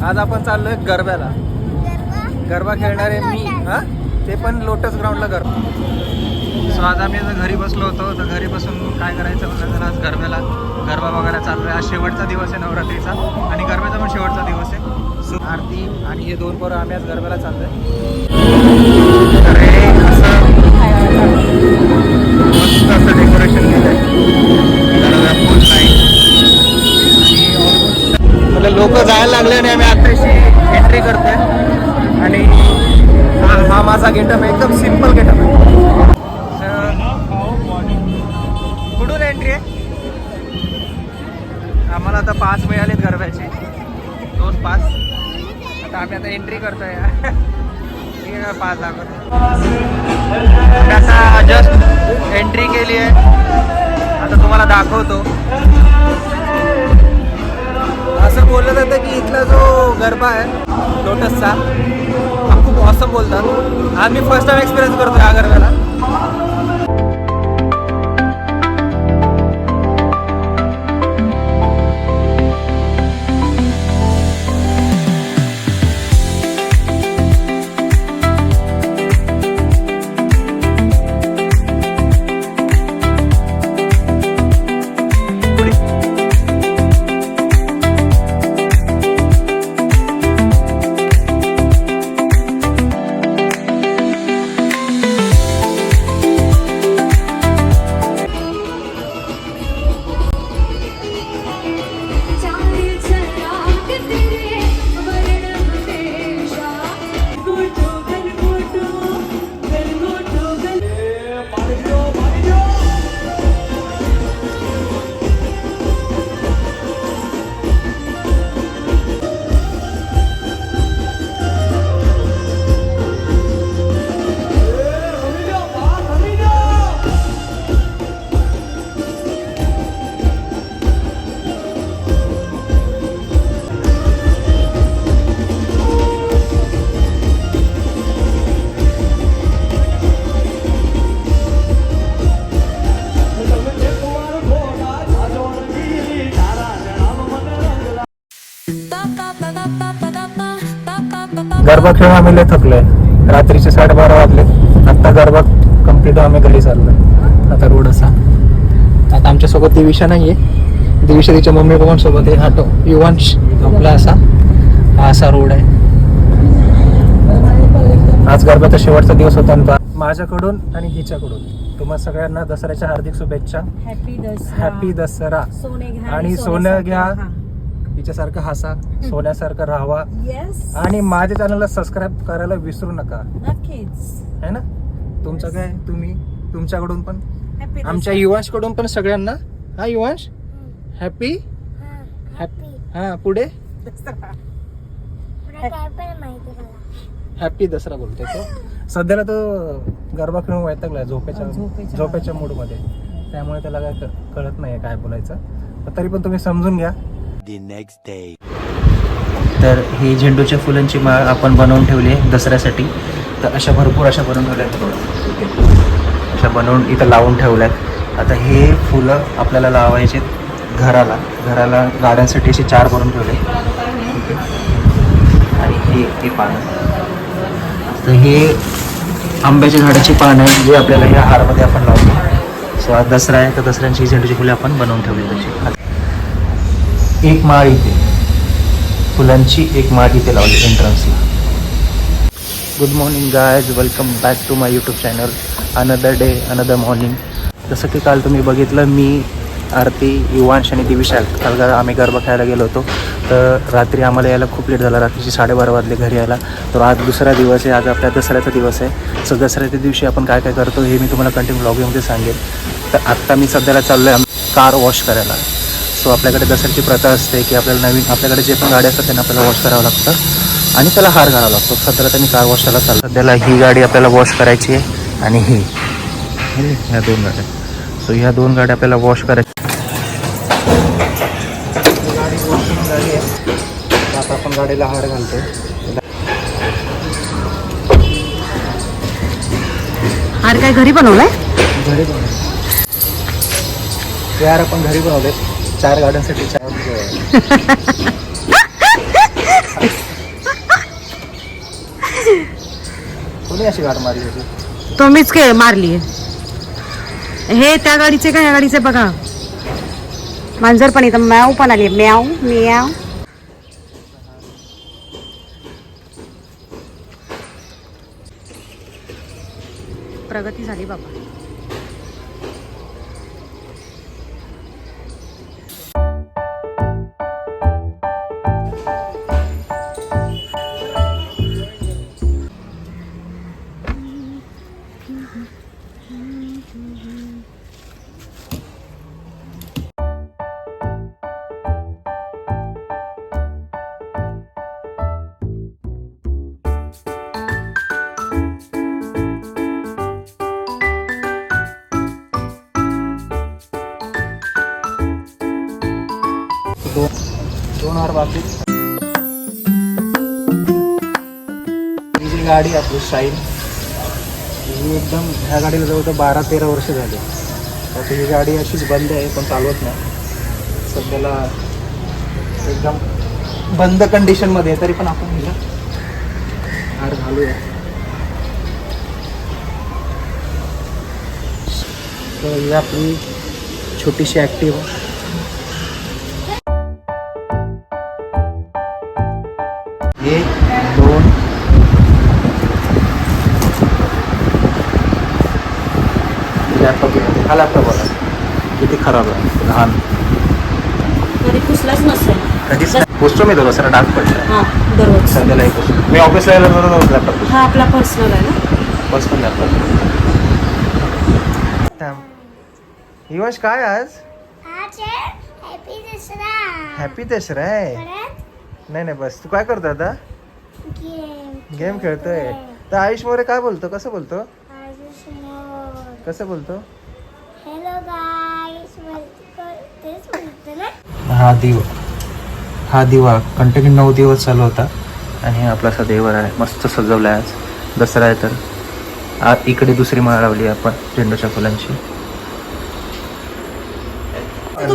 आज आपण चाललोय गरब्याला. गरबा खेळणारे मी, हा ते पण लोटस ग्राउंडला गरबा. सो आज आम्ही घरी बसलो होतो, तर घरी बसून काय करायचं म्हणलं तर आज गरब्याला गरबा बघायला चाललोय. आज शेवटचा दिवस आहे नवरात्रीचा आणि गरब्याचा पण शेवटचा दिवस आहे. सो आरती आणि हे दोन पोरं आम्ही आज गरब्याला चाललोय. तर हे असं मस्त असं डेकोरेशन केलंय, फुल लाईट. लोक जायला लागले आणि आम्ही आताशी एंट्री करतोय. आणि हा माझा गेटअप एकदम सिम्पल गेटअप आहे. कुठून एंट्री आहे? आम्हाला आता 5 मिळालेत गरब्याचे, 2 पास. आता आम्ही आता एंट्री करतोय. ठीक आहे, 5 दाखवतो. आता जस्ट एंट्री केली आहे, आता तुम्हाला दाखवतो. असं बोललं जातं की इथला जो गरबा आहे लोटसचा हा खूप ऑसम बोलतात. आज मी फर्स्ट टाइम एक्सपिरियन्स करतो या गरब्याला. गरबा खेळून आम्ही लय थकलोय. रात्रीचे 12:30 वाजले. आता गरबा कम्प्लीट आम्ही घरी चाललोय. आता रोड असा. आता आमच्यासोबत दिविशा नाहीये. दिविशा तिच्या मम्मी पप्पा सोबत आहे. हाटो युवांश आपला असा हा असा रोड आहे. आज गरबाचा शेवटचा दिवस होता आणि माझ्याकडून आणि हिच्याकडून तुम्हा सगळ्यांना दसऱ्याच्या हार्दिक शुभेच्छा. हॅपी दसरा. आणि सोनं घ्या, हिच्यासारखं हसा, सोन्यासारखं राहावा. आणि माझ्या चॅनलला सबस्क्राईब करायला विसरू नका. नक्कीच है ना. तुमचं काय, तुम्ही तुमच्याकडून पण, आमच्या युवांश कडून पण सगळ्यांना. हा युवांश, हॅपी हॅपी. हा पुढे हॅपी दसरा बोलतोय तो. सध्याला तो गरबा खेळून वैतागलाय झोपेच्या मूड मध्ये, त्यामुळे त्याला काय कळत नाही काय बोलायचं. तरी पण तुम्ही समजून घ्या. तर ही झेंडूच्या फुलांची माळ आपण बनवून ठेवली आहे दसऱ्यासाठी. तर अशा भरपूर अशा बनवून ठेवल्या, अशा बनवून इथं लावून ठेवल्यात. आता हे फुलं आपल्याला लावायचे घराला गाड्यांसाठी असे 4 बनवून ठेवले. ठीक आहे. आणि हे पानं, तर हे आंब्याच्या झाडाची पानं आहे जे आपल्याला ह्या हारमध्ये आपण लावतो. सो आज दसरा आहे, तर दसऱ्यांची झेंडूची फुले आपण बनवून ठेवली. त्याची एक माळ इथे, फुलांची एक माळ इथे लावली एंट्रन्सला. Good morning guys, welcome back to my YouTube channel. Another day another morning. जसं की काल तुम्ही बघितलं, मी आरती, युवांश आणि दिविशा काल आम्ही गरबा खेळायला गेलो होतो. तर रात्री आम्हाला यायला खूप लेट झाला. रात्रीचे 12:30 वाजले घरी यायला. तर आज दुसरा दिवस आहे, आज आपल्या दसऱ्याचा दिवस आहे. सो दसऱ्याच्या दिवशी आपण काय काय करतो हे मी तुम्हाला कंटिन्यू व्लॉगिंगमध्ये सांगेन. तर आत्ता मी सध्याला चाललो आहे कार वॉश करायला. सो आपल्याकडे दसऱ्याची प्रथा असते की आपल्याकडे जे पण गाडी असतात त्यांना आपल्याला वॉश करावं लागतं आणि त्याला हार घालावा लागतो. सध्याला त्यांनी कार वॉश करायला चाललं. सध्याला ही गाडी आपल्याला वॉश करायची आहे आणि ह्या 2 गाड्या. सो ह्या 2 गाड्या आपल्याला वॉश करायच्या. गाडी वॉशिंग झाली आहे. आता आपण गाडीला हार घालतो. हार काय घरी बनवलाय? घरी बनवले यार, आपण घरी बनवले. 4 गाड्यांसाठी 4 तुम्ही अशी गाठ मारली होती. तो मीच मारली. हे त्या गाडीचे का या गाडीचे बघा. मांजर पण इथं म्याव पण आली. म्याव म्याव. प्रगती झाली बाबा. दोन वार बाकी. ही जी गाडी आपली शाईन ही एकदम ह्या गाडीला जवळजवळ 12-13 वर्ष झाली. आता ही गाडी अशीच बंद आहे पण चालवत नाही सध्याला. एकदम बंद कंडिशनमध्ये आहे तरी पण आपण हिला हार घालूया. तर ही आपली छोटीशी ॲक्टिव्ह. एक दोन लॅपटॉप. हा लॅपटॉप बघा किती खराब आहे. लहान कधी पुसलाच नसेल. कधीच पुसतो मी दररोज. डाग पडला हा दररोज. सध्याला एक पुसतो मी. ऑफिसला यायला दररोज लॅपटॉप पुसतो. हा आपला पर्सनल आहे ना. Personal laptop. युवश काय आज हॅपी दसरा आहे. नाही नाही बस. तू काय करतो आता. गेम खेळतोय. तर आयुष मोरे काय बोलतो. कसं बोलतो. कसं बोलतो. हा दिवा कंटिन्यू 9 दिवस चालू होता. आणि आपला असा देवर आहे मस्त सजवला आहे. आज दसरा आहे तर इकडे दुसरी माळ लावली आपण झेंडूच्या फुलांची.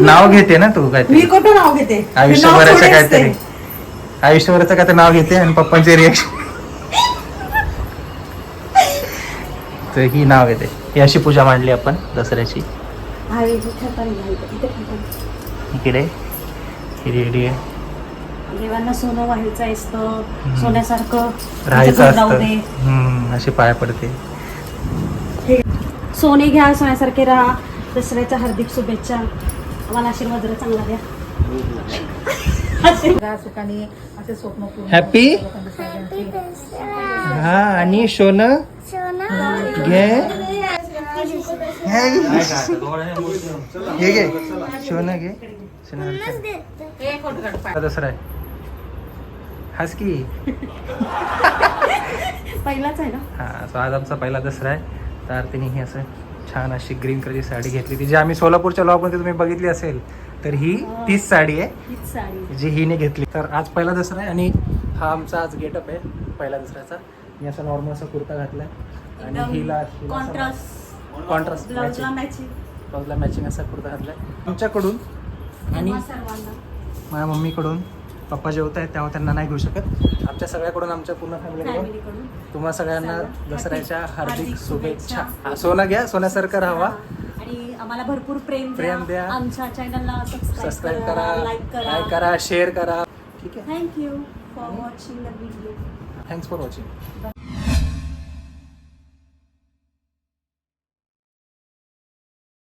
नाव घेते ना तू काय. मी कुठं नाव घेते. आयुष्यभराचं काहीतरी. आयुष्यभराचं काय तर नाव घेते आणि पप्पांचे रिएक्शन. तर ही नाव घेते. ही अशी पूजा मांडली आपण दसऱ्याची. इकडे ही रेडी आहे. देवांना सोनं व्हायचं असतं. सोन्यासारखं राहायचं राहू असतं. दे. अशी पाया पडते. सोने घ्या सोन्यासारखे राहा. दसऱ्याच्या हार्दिक शुभेच्छा. आम्हाला आशीर्वाद जरा चांगला द्या. हॅपी. हा आणि सोनं घे. हे घे सोनं घे. दसरा आहे. हाच की. पहिलाच आहे ना. हा सो आज आमचा पहिला दसरा आहे. तर तिने ही असं छान अशी ग्रीन कलरची साडी घेतली. ती जी आम्ही सोलापूरच्या लॉ तुम्ही बघितली असेल तर ही तीच साडी आहे हीच साडी जी हिने घेतली. तर आज पहिला दसरा आहे आणि हा आमचा आज गेटअप आहे पहिल्या दसऱ्याचा. मी असा नॉर्मल असा कुर्ता घातलाय आणि हिला कॉन्ट्रास्ट ब्लाउजला मॅचिंग असा कुर्ता घातलाय आमच्याकडून. आणि माझ्या मम्मीकडून. पप्पा जेवत आहेत तेव्हा त्यांना नाही घेऊ शकत. आमच्या सगळ्याकडून आमच्या पूर्ण फॅमिलीकडून तुम्हा सगळ्यांना दसऱ्याच्या हार्दिक शुभेच्छा. सोनं घ्या सोन्यासारखं राहावा. आणि आम्हाला भरपूर प्रेम द्या. आमच्या चॅनलला सबस्क्राईब करा, लाईक करा, शेअर करा. ठीक आहे. Thank you for watching the video. Thanks for watching.